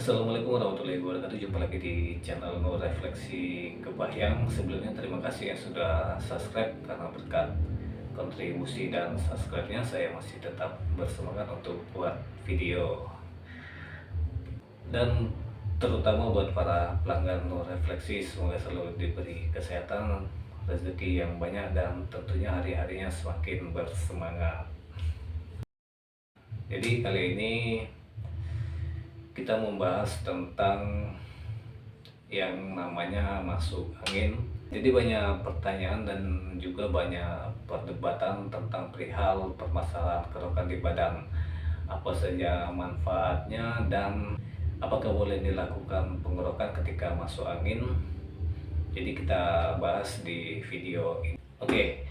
Assalamualaikum warahmatullahi wabarakatuh. Jumpa lagi di channel Nur Refleksi Kebayang. Sebelumnya terima kasih yang sudah subscribe, karena berkat kontribusi dan subscribe-nya saya masih tetap bersemangat untuk buat video. Dan terutama buat para pelanggan Nur Refleksi, semoga selalu diberi kesehatan, rezeki yang banyak, dan tentunya hari-harinya semakin bersemangat. Jadi kali ini kita membahas tentang yang namanya masuk angin. Jadi banyak pertanyaan dan juga banyak perdebatan tentang perihal permasalahan kerokan di badan. Apa saja manfaatnya dan apakah boleh dilakukan pengerokan ketika masuk angin. Jadi kita bahas di video ini. Oke.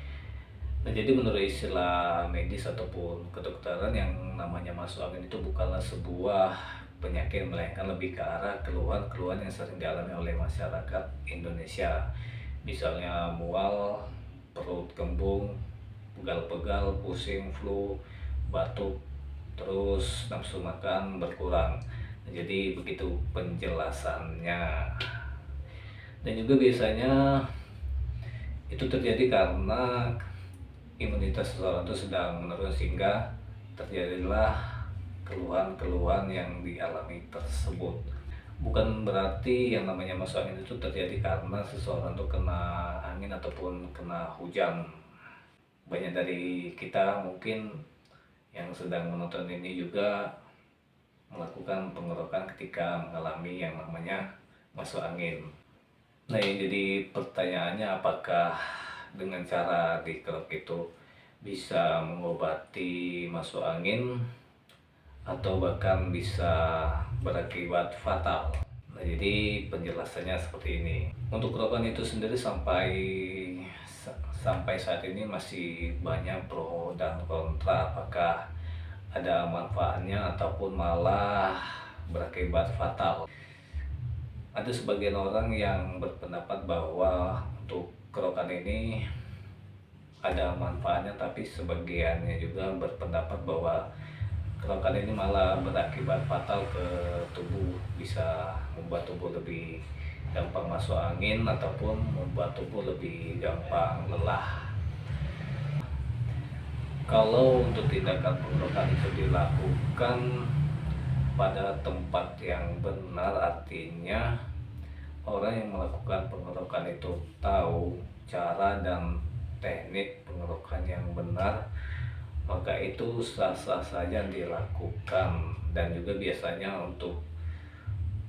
Nah, jadi menurut istilah medis ataupun kedokteran, yang namanya masuk angin itu bukanlah sebuah penyakit, melainkan lebih ke arah keluhan-keluhan yang sering dialami oleh masyarakat Indonesia. Misalnya mual, perut kembung, pegal-pegal, pusing, flu, batuk, terus nafsu makan berkurang. Nah, jadi begitu penjelasannya. Dan juga biasanya itu terjadi karena imunitas seseorang itu sedang menurun, sehingga terjadilah keluhan-keluhan yang dialami tersebut. Bukan berarti yang namanya masuk angin itu terjadi karena seseorang itu kena angin ataupun kena hujan. Banyak dari kita mungkin yang sedang menonton ini juga melakukan pengerokan ketika mengalami yang namanya masuk angin. Nah, yang jadi pertanyaannya, apakah dengan cara dikerok itu bisa mengobati masuk angin atau bahkan bisa berakibat fatal. Nah, jadi penjelasannya seperti ini. Untuk kerokan itu sendiri sampai saat ini masih banyak pro dan kontra, apakah ada manfaatnya ataupun malah berakibat fatal. Ada sebagian orang yang berpendapat bahwa untuk kerokan ini ada manfaatnya, tapi sebagiannya juga berpendapat bahwa kerokan ini malah berakibat fatal ke tubuh, bisa membuat tubuh lebih gampang masuk angin ataupun membuat tubuh lebih gampang lelah. Kalau untuk tindakan pengerokan itu dilakukan pada tempat yang benar, artinya orang yang melakukan pengerokan itu tahu cara dan teknik pengerokan yang benar, maka itu sah-sah saja dilakukan. Dan juga biasanya untuk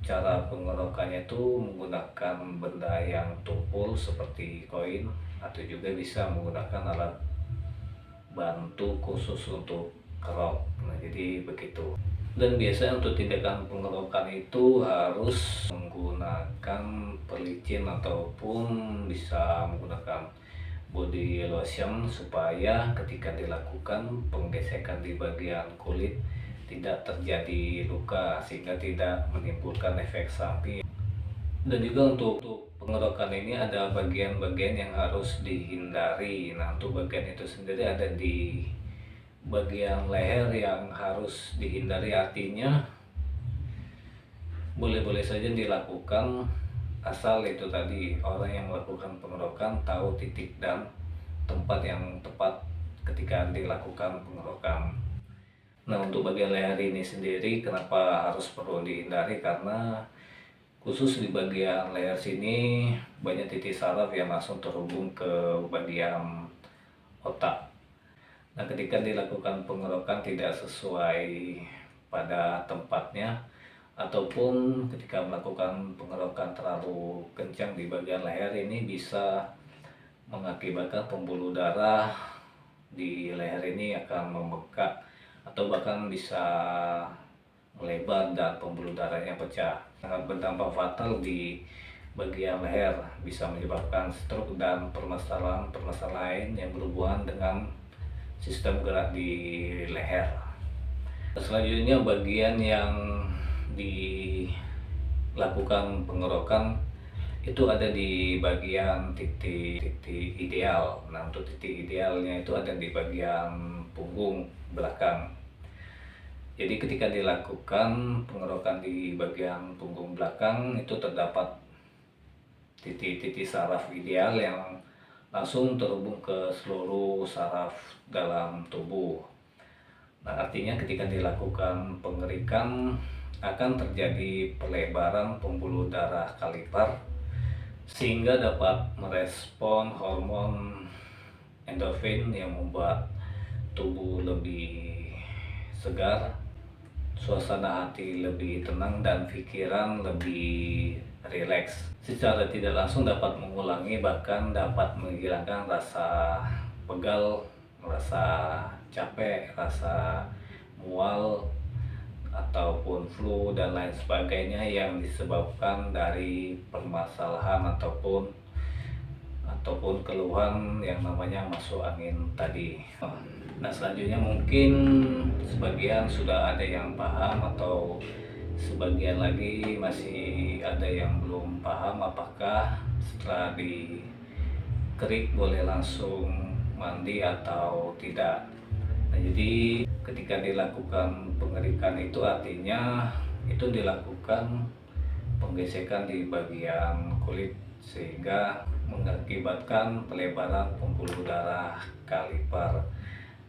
cara pengerokannya itu menggunakan benda yang tumpul seperti koin, atau juga bisa menggunakan alat bantu khusus untuk kerok. Nah, jadi begitu. Dan biasanya untuk tindakan pengerokan itu harus menggunakan pelicin ataupun bisa menggunakan body lotion, supaya ketika dilakukan penggesekan di bagian kulit tidak terjadi luka, sehingga tidak menimbulkan efek samping. Dan juga untuk pengerokan ini ada bagian-bagian yang harus dihindari. Nah, untuk bagian itu sendiri ada di bagian leher yang harus dihindari, artinya boleh-boleh saja dilakukan, asal itu tadi orang yang melakukan pengerokan tahu titik dan tempat yang tepat ketika dilakukan pengerokan. Nah, untuk bagian leher ini sendiri kenapa harus perlu dihindari, karena khusus di bagian leher sini banyak titik saraf yang langsung terhubung ke bagian otak. Nah, ketika dilakukan pengerokan tidak sesuai pada tempatnya, ataupun ketika melakukan pengerokan terlalu kencang di bagian leher ini, bisa mengakibatkan pembuluh darah di leher ini akan membengkak atau bahkan bisa melebar dan pembuluh darahnya pecah. Sangat berdampak fatal di bagian leher, bisa menyebabkan stroke dan permasalahan-permasalahan lain yang berhubungan dengan sistem gerak di leher. Selanjutnya, bagian yang dilakukan pengerokan itu ada di bagian titik ideal. Nah, untuk titik idealnya itu ada di bagian punggung belakang. Jadi ketika dilakukan pengerokan di bagian punggung belakang itu terdapat titik-titik saraf ideal yang langsung terhubung ke seluruh saraf dalam tubuh. Nah, artinya ketika dilakukan pengerikan akan terjadi pelebaran pembuluh darah kaliper sehingga dapat merespon hormon endorfin yang membuat tubuh lebih segar, suasana hati lebih tenang, dan pikiran lebih rileks. Secara tidak langsung dapat mengulangi bahkan dapat menghilangkan rasa pegal, rasa capek, rasa mual ataupun flu dan lain sebagainya yang disebabkan dari permasalahan ataupun keluhan yang namanya masuk angin tadi. Nah, selanjutnya mungkin sebagian sudah ada yang paham atau sebagian lagi masih ada yang belum paham apakah setelah dikerik boleh langsung mandi atau tidak. Nah, jadi ketika dilakukan pengerikan itu artinya itu dilakukan penggesekan di bagian kulit sehingga mengakibatkan pelebaran pembuluh darah kaliper.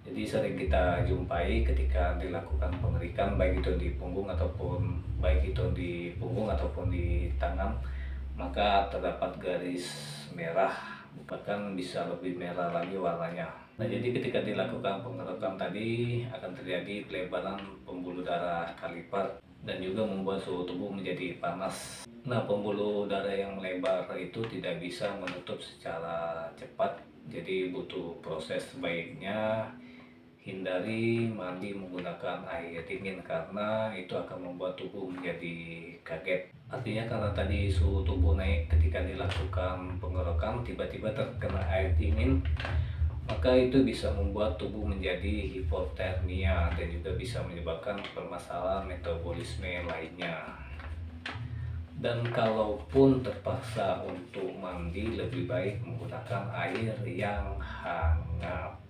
Jadi sering kita jumpai ketika dilakukan pengerikan baik itu di punggung ataupun di tangan, maka terdapat garis merah, bahkan bisa lebih merah lagi warnanya. Nah, jadi ketika dilakukan pengerokan tadi akan terjadi pelebaran pembuluh darah kaliper dan juga membuat suhu tubuh menjadi panas. Nah, pembuluh darah yang melebar itu tidak bisa menutup secara cepat, jadi butuh proses. Sebaiknya hindari mandi menggunakan air dingin karena itu akan membuat tubuh menjadi kaget. Artinya karena tadi suhu tubuh naik ketika dilakukan pengerokan, tiba-tiba terkena air dingin, maka itu bisa membuat tubuh menjadi hipotermia dan juga bisa menyebabkan permasalahan metabolisme lainnya. Dan kalaupun terpaksa untuk mandi, lebih baik menggunakan air yang hangat.